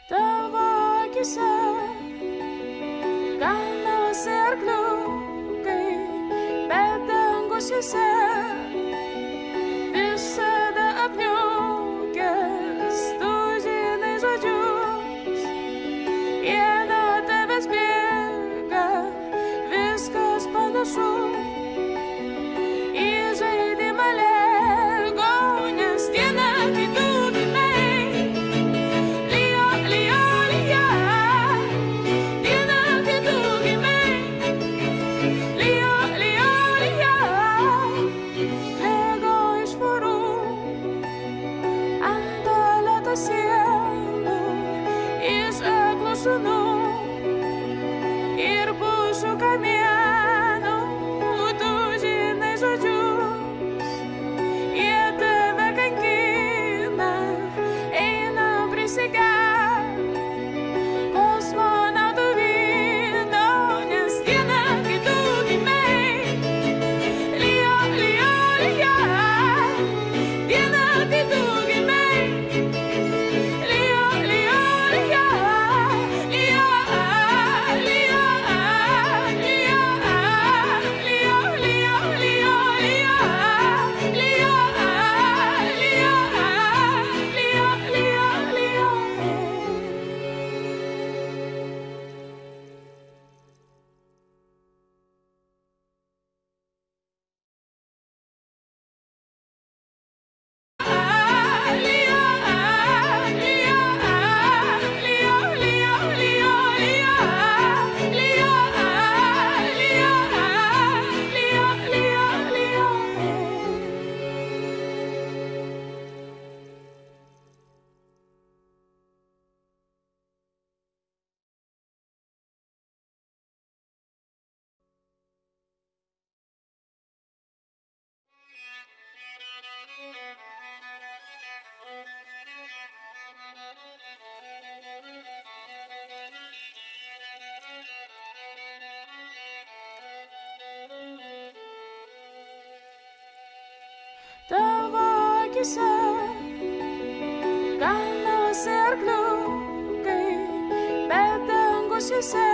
Tavo akise ganasi arkliukai, bet dangus juose visada apniukęs, tu žinai žodžius, jie nuo tavęs bėga, viskas panašu į žaidimą Lego, nes diena, kai tu gimei, lijo, lijo, lijo, diena, kai tu gimei, lijo, lijo, lijo, Lego iš vorų ant tualeto sienų, iš aklų šunų ir pušų kamienų, tu žinai žodžius, jie tave kankina, eina prisigerti kosmonautų vyno, nes diena, kai tu gimei, lijo, lijo, lijo, diena, kai tu gimei, lijo, lijo, lijo, lijo, lijo, Tavo akise ganasi arkliukai, bet dangus juose